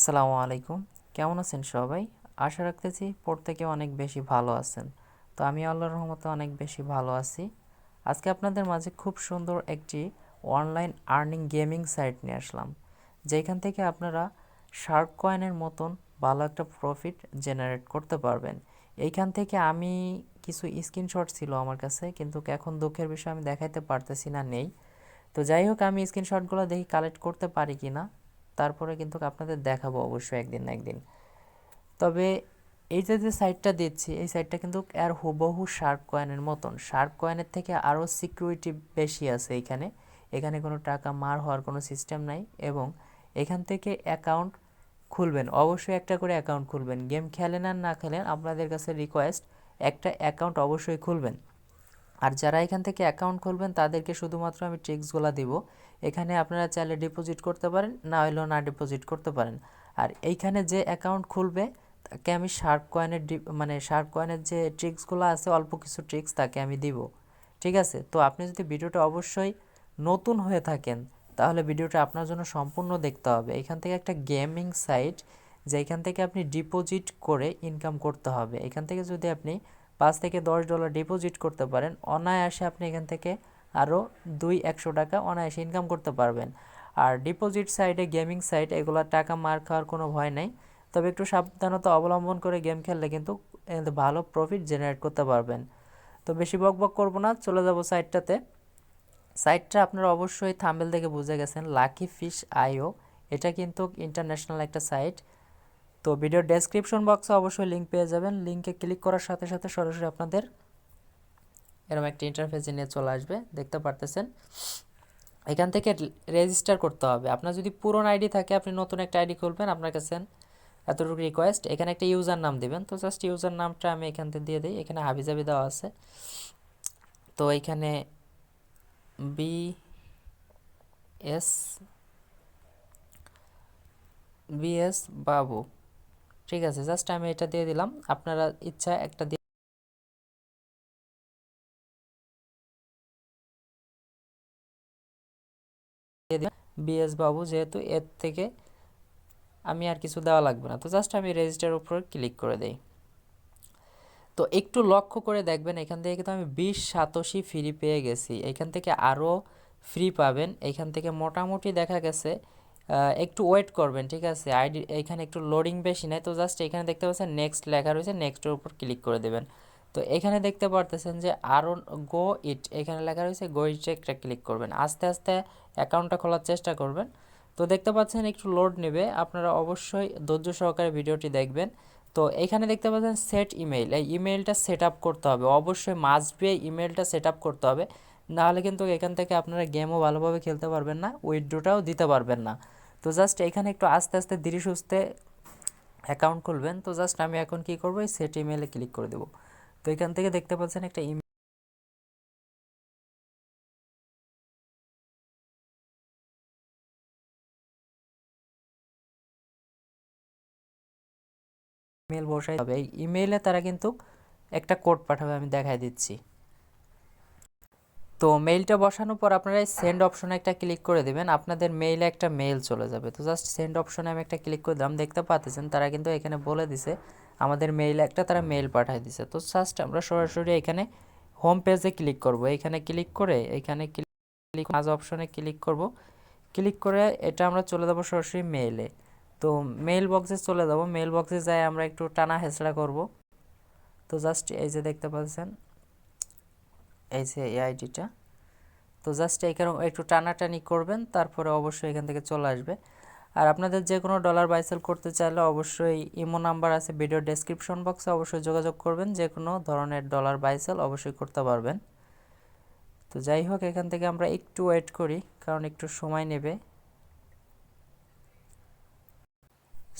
আসসালামু আলাইকুম। কেমন আছেন সবাই? আশা রাখতেছি প্রত্যেকে অনেক বেশি ভালো আছেন। তো আমি আল্লাহর রহমতে অনেক বেশি ভালো আছি। আজকে আপনাদের মাঝে খুব সুন্দর একটি অনলাইন আর্নিং গেমিং সাইট নিয়ে আসলাম, যেখান থেকে আপনারা শার্ক কয়েনের মতন ভালো একটা প্রফিট জেনারেট করতে পারবেন। এইখান থেকে আমি কিছু স্ক্রিনশট ছিল আমার কাছে, কিন্তু এখন দুঃখের বিষয় আমি দেখাইতে পারতেছি না, নেই। তো যাই হোক, আমি স্ক্রিনশটগুলো দেখি কালেক্ট করতে পারি কিনা, তারপরে কিন্তু আপনাদের দেখাবো অবশ্যই একদিন না একদিন। তবে এই যে সাইটটা দিচ্ছি, এই সাইটটা কিন্তু এর হুবহু শার্ক কয়েনের মতন। শার্ক কয়েনের থেকে আরও সিকিউরিটি বেশি আছে এখানে। এখানে কোনো টাকা মার হওয়ার কোনো সিস্টেম নাই, এবং এখান থেকে অ্যাকাউন্ট খুলবেন, অবশ্যই একটা করে অ্যাকাউন্ট খুলবেন। গেম খেলেন আর না খেলেন, আপনাদের কাছে রিকোয়েস্ট একটা অ্যাকাউন্ট অবশ্যই খুলবেন। আর যারা এখান থেকে অ্যাকাউন্ট খুলবেন তাদেরকে শুধুমাত্র আমি ট্রিক্সগুলো দিব। এখানে আপনারা চাইলে ডিপোজিট করতে পারেন, না হলেও না ডিপোজিট করতে পারেন। আর এইখানে যে অ্যাকাউন্ট খুলবে তাকে আমি শার্ক কয়েনের শার্ক কয়েনের যে ট্রিক্সগুলো আছে, অল্প কিছু ট্রিক্স তাকে আমি দিব। ঠিক আছে? তো আপনি যদি ভিডিওটা অবশ্যই নতুন হয়ে থাকেন, তাহলে ভিডিওটা আপনার জন্য সম্পূর্ণ দেখতে হবে। এখান থেকে একটা গেমিং সাইট, যেখান থেকে আপনি ডিপোজিট করে ইনকাম করতে হবে। এখান থেকে যদি আপনি $5 থেকে $10 ডিপোজিট করতে পারেন, অনায়াসে আপনি এখান থেকে আরও 200-100 টাকা অনায়াসে ইনকাম করতে পারবেন। আর ডিপোজিট সাইটে, গেমিং সাইট, এগুলো টাকা মার খাওয়ার কোনো ভয় নাই। তবে একটু সাবধানতা অবলম্বন করে গেম খেললে কিন্তু ভালো প্রফিট জেনারেট করতে পারবেন। তো বেশি বকবক করবো না, চলে যাব সাইটটাতে। সাইটটা আপনারা অবশ্যই থাম্বনেল দেখে বুঝে গেছেন, লাকি ফিশ আইও। এটা কিন্তু ইন্টারন্যাশনাল একটা সাইট। তো ভিডিওর ডেসক্রিপশন বক্সে অবশ্যই লিঙ্ক পেয়ে যাবেন। লিঙ্কে ক্লিক করার সাথে সাথে সরাসরি আপনাদের এরকম একটা ইন্টারফেসে নিয়ে চলে আসবে, দেখতে পারতেছেন। এখান থেকে রেজিস্টার করতে হবে। আপনার যদি পুরনো আইডি থাকে, আপনি নতুন একটা আইডি খুলবেন। আপনার কাছে এতটুকু রিকোয়েস্ট, এখানে একটা ইউজার নাম দিবেন। তো জাস্ট ইউজার নামটা আমি এখান থেকে দিয়ে দিই। এখানে হাবিজাবি দেওয়া আছে, তো এখানে বিএস বিএস বাবু, ঠিক আছে, জাস্ট আমি এটা দিয়ে দিলাম। আপনারা ইচ্ছা একটা দিয়ে দিবেন বিএস বাবু, যেহেতু এর থেকে আমি আর কিছু দেওয়া লাগবে না। তো জাস্ট আমি রেজিস্টার উপর ক্লিক করে দেই। তো একটু লক্ষ্য করে দেখবেন, এখান থেকে কিন্তু আমি 20 সাতোশি ফ্রি পেয়ে গেছি। এখান থেকে আরও ফ্রি পাবেন। এখান থেকে মোটামুটি দেখা গেছে, একটু ওয়েট করবেন, ঠিক আছে। আইডি এখানে একটু লোডিং বেশি নেয়। তো জাস্ট এখানে দেখতে পাচ্ছেন নেক্সট লেখা রয়েছে, নেক্সটের উপর ক্লিক করে দেবেন। তো এখানে দেখতে পারতেছেন যে আরও গো ইট, এখানে লেখা রয়েছে গো ইটে একটা ক্লিক করবেন। আস্তে আস্তে অ্যাকাউন্টটা খোলার চেষ্টা করবেন। তো দেখতে পাচ্ছেন একটু লোড নেবে, আপনারা অবশ্যই ধৈর্য সহকারে ভিডিওটি দেখবেন। তো এখানে দেখতে পাচ্ছেন সেট ইমেইল, এই ইমেইলটা সেট আপ করতে হবে, অবশ্যই মাস্ট বি ইমেইলটা সেট আপ করতে হবে। নাহলে কিন্তু এখান থেকে আপনারা গেমও ভালোভাবে খেলতে পারবেন না, উইথড্রটাও দিতে পারবেন না। তো জাস্ট এখানে একটু আস্তে আস্তে ধীরে সুস্থে অ্যাকাউন্ট খুলবেন। তো জাস্ট আমি এখন কি করবো, এই সেট ইমেইলে ক্লিক করে দেবো। তো এখান থেকে দেখতে পাচ্ছেন একটা ইমেল বসাই হবে। এই ইমেইলে তারা কিন্তু একটা কোড পাঠাবে, আমি দেখাই দিচ্ছি। তো মেইলটা বসানোর পর আপনারা এই সেন্ড অপশনে একটা ক্লিক করে দেবেন, আপনাদের মেইলে একটা মেইল চলে যাবে। তো জাস্ট সেন্ড অপশনে আমি একটা ক্লিক করে দিলাম। দেখতে পাচ্ছেন তারা কিন্তু এখানে বলে দিছে আমাদের মেইলে একটা তারা মেইল পাঠিয়ে দিছে। তো জাস্ট আমরা সরাসরি এখানে হোম পেজে ক্লিক করব। এখানে ক্লিক করে এখানে ক্লিক আজ অপশনে ক্লিক করব। ক্লিক করে এটা আমরা চলে যাব সরাসরি মেইলে। তো মেইল বক্সে চলে যাব। মেইল বক্সে যাই আমরা একটু টানা হেঁচড়া করব। তো জাস্ট এই যে দেখতে পাচ্ছেন, এই যে এই আইডিটা, তো জাস্ট এখানে একটু টানাটানি করবেন, তারপরে অবশ্যই এখান থেকে চলে আসবে। আর আপনাদের যে কোনো ডলার বাইসেল করতে চাইলে অবশ্যই ইমো নাম্বার আছে ভিডিও ডেসক্রিপশন বক্সে, অবশ্যই যোগাযোগ করবেন। যে কোনো ধরনের ডলার বাইসেল অবশ্যই করতে পারবেন। তো যাই হোক, এখান থেকে আমরা একটু ওয়েট করি, কারণ একটু সময় নেবে।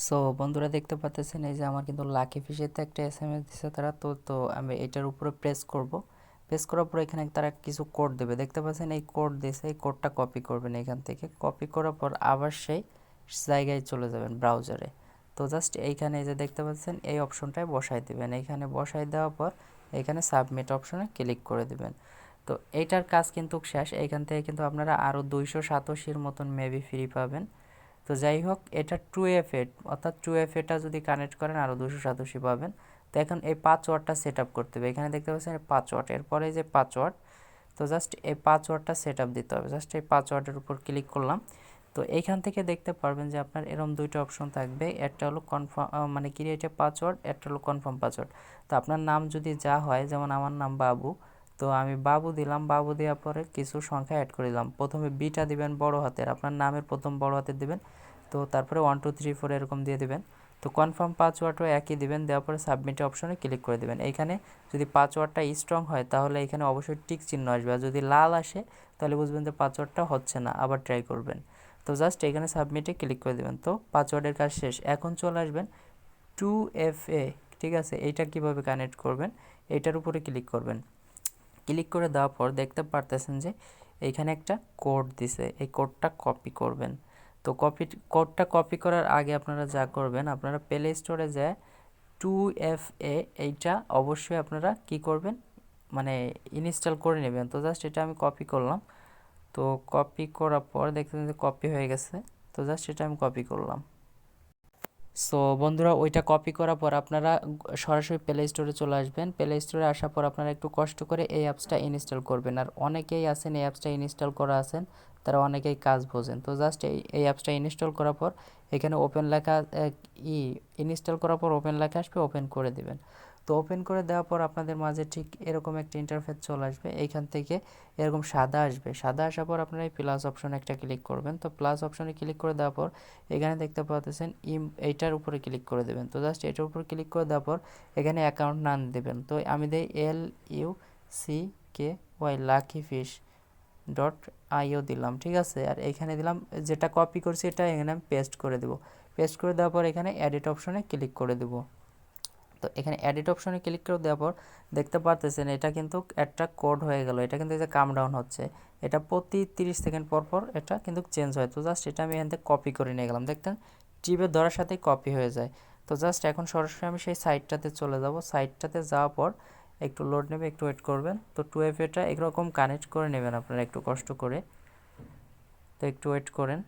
সো বন্ধুরা দেখতে পাচ্ছেন, এই যে আমার কিন্তু লাকি ফিশেতে একটা এসএমএস দিছে তারা। তো আমি এটার উপরে প্রেস করব। প্রেস করার পর এখানে তারা কিছু কোড দেবে, দেখতে পাচ্ছেন এই কোড দিয়েছে। এই কোডটা কপি করবেন, এখান থেকে কপি করার পর আবার সেই জায়গায় চলে যাবেন ব্রাউজারে। তো জাস্ট এইখানে এই যে দেখতে পাচ্ছেন এই অপশনটায় বসাই দেবেন। এইখানে বসাই দেওয়ার পর এখানে সাবমিট অপশনে ক্লিক করে দেবেন। তো এইটার কাজ কিন্তু শেষ। এইখান থেকে কিন্তু আপনারা আরও 287-র মতন মেবি ফ্রি পাবেন। তো যাই হোক, এটা 2FA, অর্থাৎ 2FA-টা যদি কানেক্ট করেন আরও 287 পাবেন। তো এখন এই পাসওয়ার্ডটা সেট আপ করতে হবে। এখানে দেখতে পাচ্ছেন পাসওয়ার্ড, এরপরে এই যে পাসওয়ার্ড, তো জাস্ট এই পাসওয়ার্ডটা সেট আপ দিতে হবে। জাস্ট এই পাসওয়ার্ডের উপর ক্লিক করলাম। তো এইখান থেকে দেখতে পারবেন যে আপনার এরকম দুইটা অপশন থাকবে, একটা হলো কনফার্ম মানে ক্রিয়েট এ পাসওয়ার্ড, একটা হলো কনফার্ম পাসওয়ার্ড। তো আপনার নাম যদি যা হয়, যেমন আমার নাম বাবু, তো আমি বাবু দিলাম, বাবু দেওয়ার পরে কিছু সংখ্যা অ্যাড করে দিলাম। প্রথমে বিটা দিবেন বড় হাতের, আপনার নামের প্রথম বড় হাতের দিবেন, তো তারপরে 1 2 3 4 এরকম দিয়ে দিবেন। তো কনফার্ম পাসওয়ার্ডও একই দিবেন, দেওয়ার পরে সাবমিট অপশনে ক্লিক করে দিবেন। এইখানে যদি পাসওয়ার্ডটা স্ট্রং হয় তাহলে এখানে অবশ্যই টিক চিহ্ন আসবে, আর যদি লাল আসে তাহলে বুঝবেন যে পাসওয়ার্ডটা হচ্ছে না, আবার ট্রাই করবেন। তো জাস্ট এখানে সাবমিটে ক্লিক করে দেবেন। তো পাসওয়ার্ডের কাজ শেষ। এখন চলে আসবেন 2FA, ঠিক আছে, এইটা কিভাবে কানেক্ট করবেন এইটার উপরে ক্লিক করবেন। ক্লিক করে দেওয়ার পর দেখতে পারতেছেন যে এইখানে একটা কোড দিছে, এই কোডটা কপি করবেন। তো কোডটা কপি করার আগে আপনারা যা করবেন, আপনারা প্লে স্টোরে যায় 2FA এইটা অবশ্যই আপনারা কি করবেন, মানে ইনস্টল করে নেবেন। তো জাস্ট এটা আমি কপি করলাম। তো কপি করার পর দেখতেছেন যে কপি হয়ে গেছে। তো জাস্ট এটা আমি কপি করলাম। সো বন্ধুরা, ওইটা কপি করার পর আপনারা সরাসরি প্লে স্টোরে চলে আসবেন। প্লে স্টোরে আসার পর আপনারা একটু কষ্ট করে এই অ্যাপসটা ইনস্টল করবেন। আর অনেকেই আছেন এই অ্যাপসটা ইনস্টল করা আছেন, তারা অনেকেই কাজ বোঝেন। তো জাস্ট এই অ্যাপসটা ইনস্টল করার পর এখানে ওপেন লেখা ই ইনস্টল করার পর ওপেন লেখা আসবে, ওপেন করে দিবেন। তো ওপেন করে দেওয়ার পর আপনাদের মাঝে ঠিক এরকম একটা ইন্টারফেস চলে আসবে। এইখান থেকে এরকম সাদা আসবে। সাদা আসার পর আপনারা এই প্লাস অপশনে একটা ক্লিক করবেন। তো প্লাস অপশনে ক্লিক করে দেওয়ার পর এখানে দেখতে পাচ্ছেন এইটার উপরে ক্লিক করে দেবেন। তো জাস্ট এটার উপর ক্লিক করে দেওয়ার পর এখানে অ্যাকাউন্ট নাম দেবেন। তো আমি দেই LUCKY লাকি ফিশ .io দিলাম, ঠিক আছে। আর এখানে দিলাম যেটা কপি করছি, এটা এখানে আমি পেস্ট করে দেব। পেস্ট করে দেওয়ার পর এখানে এডিট অপশনে ক্লিক করে দেব। তো এখানে এডিট অপশনে ক্লিক করে দেওয়ার পর দেখতে পারতেছেন এটা কিন্তু একটা কোড হয়ে গেল। এটা কিন্তু এই যে কাম ডাউন হচ্ছে, এটা প্রতি 30 সেকেন্ড পর পর এটা কিন্তু চেঞ্জ হয়। তো জাস্ট এটা আমি এখান থেকে কপি করে নিয়ে গেলাম, দেখতেন টিপে ধরার সাথেই কপি হয়ে যায়। তো জাস্ট এখন সরাসরি আমি সেই সাইটটাতে চলে যাব। সাইটটাতে যাওয়ার পর একটু লোড নেবে, একটু ওয়েট করবেন। তো 2FA-টা এরকম কানেক্ট করে নেবেন আপনারা একটু কষ্ট করে। তো একটু ওয়েট করেন।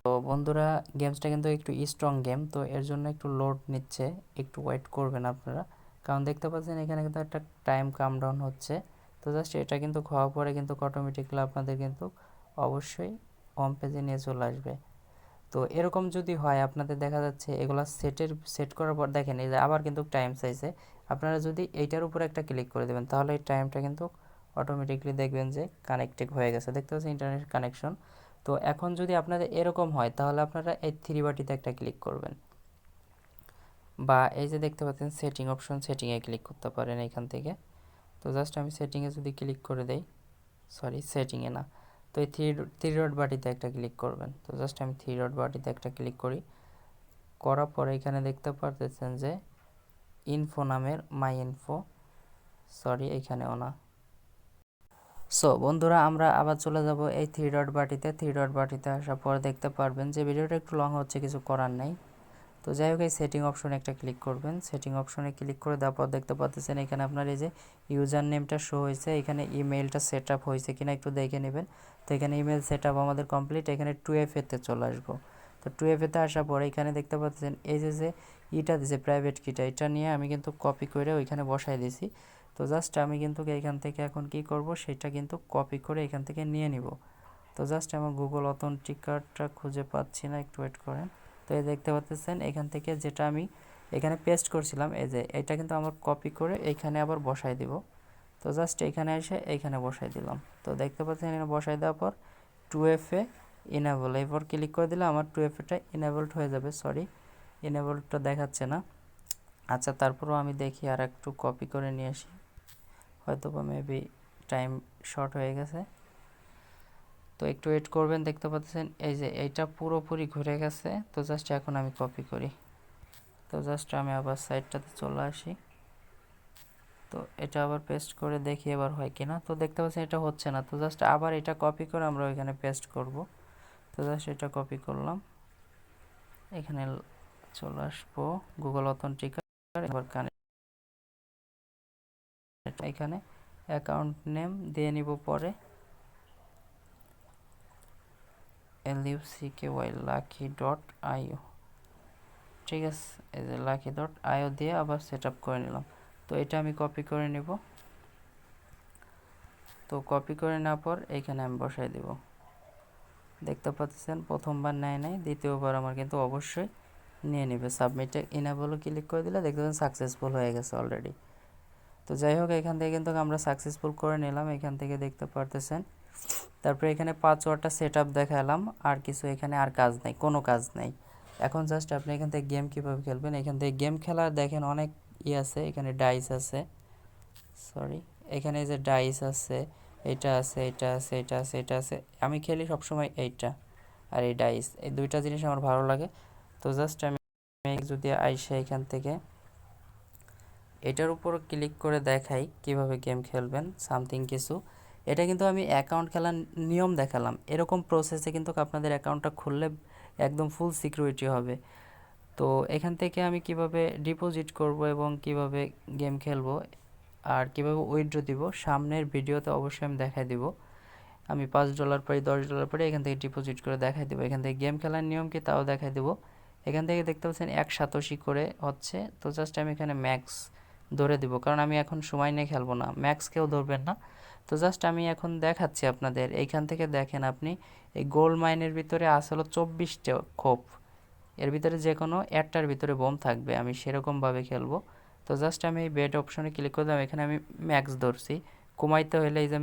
তো বন্ধুরা, গেমসটা কিন্তু একটু স্ট্রং গেম, তো এর জন্য একটু লোড নিচ্ছে, একটু ওয়েট করবেন আপনারা। কারণ দেখতে পাচ্ছেন এখানে কিন্তু একটা টাইম কাম ডাউন হচ্ছে। তো জাস্ট এটা কিন্তু হওয়ার পরে কিন্তু অটোমেটিক্যালি আপনাদের কিন্তু অবশ্যই হোম পেজে নিয়ে চলে আসবে। তো এরকম যদি হয় আপনাদের দেখা যাচ্ছে এগুলা সেট করার পর দেখেন এই যে আবার কিন্তু টাইম চাইছে। আপনারা যদি এইটার উপর একটা ক্লিক করে দেবেন তাহলে এই টাইমটা কিন্তু অটোমেটিকলি দেখবেন যে কানেক্টেড হয়ে গেছে, দেখতে পাচ্ছেন ইন্টারনেট কানেকশন। তো এখন যদি আপনাদের এরকম হয় তাহলে আপনারা এই থ্রি বাটিতে একটা ক্লিক করবেন, বা এই যে দেখতে পাচ্ছেন সেটিং অপশন, সেটিংয়ে ক্লিক করতে পারেন এখান থেকে। তো জাস্ট আমি সেটিংয়ে যদি ক্লিক করে দেই, সরি সেটিংয়ে না, তো এই থ্রি ডট বাটিতে একটা ক্লিক করবেন। তো জাস্ট আমি থ্রি ডট বাটিতে একটা ক্লিক করি। করার পরে এখানে দেখতে পারতেছেন যে ইনফো নামের মাই ইনফো, সরি এখানেও না। সো বন্ধুরা, আমরা আবার চলে যাব এই থ্রি ডট বাটিতে। থ্রি ডট বাটিতে আসার পর দেখতে পারবেন যে ভিডিওটা একটু লং হচ্ছে, কিছু করার নেই। তো যাই হোক, এই সেটিং অপশনে একটা ক্লিক করবেন। সেটিং অপশনে ক্লিক করে দেওয়ার পর দেখতে পাচ্ছেন এখানে আপনার এই যে ইউজার নেমটা শো হয়েছে, এখানে ইমেলটা সেট আপ হয়েছে কিনা একটু দেখে নেবেন। তো এখানে ইমেল সেট আপ আমাদের কমপ্লিট। এখানে 2FA-তে চলে আসবো। তো 2FA-তে আসার পর এখানে দেখতে পাচ্ছেন এই যে ইটা দিয়েছে প্রাইভেট কিটা, এটা নিয়ে আমি কিন্তু কপি করে ওইখানে বসাই দিয়েছি। তো জাস্ট আমি কিন্তু এখান থেকে এখন কি করব, সেটা কিন্তু কপি করে এখান থেকে নিয়ে নিব। তো জাস্ট আমার গুগল অথেন্টিকেটরটা খুঁজে পাচ্ছি না, একটু ওয়েট করেন। তো এই দেখতে পাচ্ছেন এখান থেকে যেটা আমি এখানে পেস্ট করছিলাম, এই যে এটা কিন্তু আমার কপি করে এইখানে আবার বসাই দিব। তো জাস্ট এখানে এসে এইখানে বসাই দিলাম। তো দেখতে পাচ্ছেন এখানে বসাই দেওয়ার পর 2FA ইনেবল, এরপর ক্লিক করে দিলে আমার 2FA-টা ইনেবলড হয়ে যাবে। সরি, ইনেবলডটা দেখাচ্ছে না। আচ্ছা, তারপরও আমি দেখি আর একটু কপি করে নিয়ে আসি, হয়তো বা মেবি টাইম শর্ট হয়ে গেছে। তো একটু ওয়েট করবেন। দেখতে পাচ্ছেন এই যে এইটা পুরোপুরি ঘুরে গেছে। তো জাস্ট এখন আমি কপি করি। তো জাস্ট আমি আবার সাইডটাতে চলে আসি। তো এটা আবার পেস্ট করে দেখি এবার হয় কিনা। তো দেখতে পাচ্ছেন এটা হচ্ছে না। তো জাস্ট আবার এটা কপি করে আমরা ওইখানে পেস্ট করব। তো জাস্ট এটা কপি করলাম, এখানে চলে আসবো গুগল অথেন্টিকেটর, এবার কানেক্ট, এখানে অ্যাকাউন্ট নেম দিয়ে নিব পরে। LUCKY lucky.io, ঠিক আছে। এই যে lucky.io দিয়ে আবার সেট আপ করে নিলাম। তো এটা আমি কপি করে নিব। তো কপি করে নেওয়ার পর এইখানে আমি বসাই দিব। দেখতে পাচ্ছেন প্রথমবার নেয় নাই, দ্বিতীয়বার আমার কিন্তু অবশ্যই নিয়ে নেবে। সাবমিটে ইনেবলও ক্লিক করে দিলে দেখতে পাচ্ছেন সাকসেসফুল হয়ে গেছে অলরেডি। তো যাই হোক, এখান থেকে কিন্তু আমরা সাকসেসফুল করে নিলাম, এখান থেকে দেখতে পারতেছেন। তারপরে এখানে পাসওয়ার্ডটা সেট আপ দেখালাম, আর কিছু এখানে আর কাজ নেই, কোনো কাজ নেই। এখন জাস্ট আপনি এখান থেকে গেম কীভাবে খেলবেন, এখান থেকে গেম খেলার দেখেন অনেক আছে, এখানে ডাইস আছে, সরি, এখানে যে ডাইস আছে, এটা আছে, এটা আছে, এটা আছে, এটা আছে। আমি খেলি সবসময় এইটা আর এই ডাইস, এই দুইটা জিনিস আমার ভালো লাগে। তো জাস্ট আমি যদি আইসা এখান থেকে এটার উপর ক্লিক করে দেখাই কিভাবে গেম খেলবেন সামথিং কিছু। এটা কিন্তু আমি অ্যাকাউন্ট খেলার নিয়ম দেখালাম, এরকম প্রসেসে কিন্তু আপনাদের অ্যাকাউন্টটা খুললে একদম ফুল সিকিউরিটি হবে। তো এখান থেকে আমি কিভাবে ডিপোজিট করব এবং কিভাবে গেম খেলবো আর কিভাবে উইথড্র দিব সামনের ভিডিওতে অবশ্যই আমি দেখাই দিব। আমি $5 পরে $10 পরে এখান থেকে ডিপোজিট করে দেখাই দেবো। এখান থেকে গেম খেলার নিয়ম কি তাও দেখাই দেবো। এখান থেকে দেখতে পাচ্ছেন 1 সাতোশি করে হচ্ছে। তো জাস্ট আমি এখানে ম্যাক্স ধরে দিব, কারণ আমি এখন সময় নিয়ে খেলবো না, ম্যাক্স কেউ ধরবেন না। তো জাস্ট আমি এখন দেখাচ্ছি আপনাদের। এইখান থেকে দেখেন আপনি, এই গোল্ড মাইনের ভিতরে আসলে 24টা খোপ, এর ভিতরে যে কোনো একটার ভিতরে বোম থাকবে, আমি সেরকমভাবে খেলবো। তো জাস্ট আমি এই বেড অপশনে ক্লিক করলাম, এখানে আমি ম্যাক্স ধরছি। কমাইতে হলে এই যে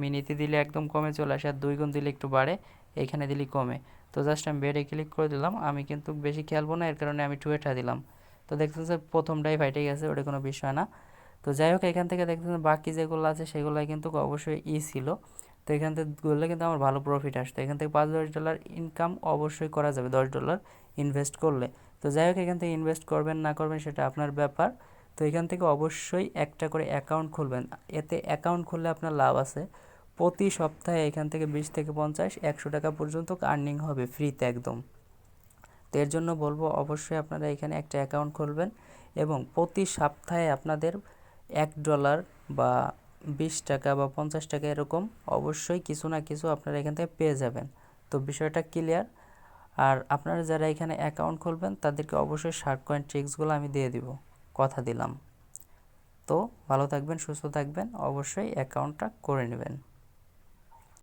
মিনিতে দিলে একদম কমে চলে আসে, আর 2 গুণ দিলে একটু বাড়ে, এইখানে দিলে কমে। তো জাস্ট আমি বেডে ক্লিক করে দিলাম, আমি কিন্তু বেশি খেলবো না, এর কারণে আমি 2 দিলাম। তো দেখতেছেন যে প্রথমটাই ফাইটে গেছে, ওটা কোনো বিষয় না। তো যাই হোক, এখান থেকে দেখতেছেন বাকি যেগুলো আছে সেগুলোই কিন্তু অবশ্যই ছিল। তো এখান থেকে করলে কিন্তু আমার ভালো প্রফিট আসতো, এখান থেকে $5-10 ইনকাম অবশ্যই করা যাবে $10 ইনভেস্ট করলে। তো যাই হোক, এখান থেকে ইনভেস্ট করবেন না করবেন সেটা আপনার ব্যাপার। তো এখান থেকে অবশ্যই একটা করে অ্যাকাউন্ট খুলবেন, এতে অ্যাকাউন্ট খুললে আপনার লাভ আছে। প্রতি সপ্তাহে এখান থেকে 20 থেকে 50 100 টাকা পর্যন্ত আর্নিং হবে ফ্রিতে একদম। তো এর জন্য বলবো অবশ্যই আপনারা এখানে একটা অ্যাকাউন্ট খুলবেন এবং প্রতি সপ্তাহে আপনাদের $1 বা 20 টাকা বা 50 টাকা এরকম অবশ্যই কিছু না কিছু আপনারা এখান থেকে পেয়ে যাবেন। তো বিষয়টা ক্লিয়ার। আর আপনারা যারা এখানে অ্যাকাউন্ট খুলবেন তাদেরকে অবশ্যই শার্ট কয়েন ট্রিক্সগুলো আমি দিয়ে দিব, কথা দিলাম। তো ভালো থাকবেন, সুস্থ থাকবেন, অবশ্যই অ্যাকাউন্টটা করে নেবেন।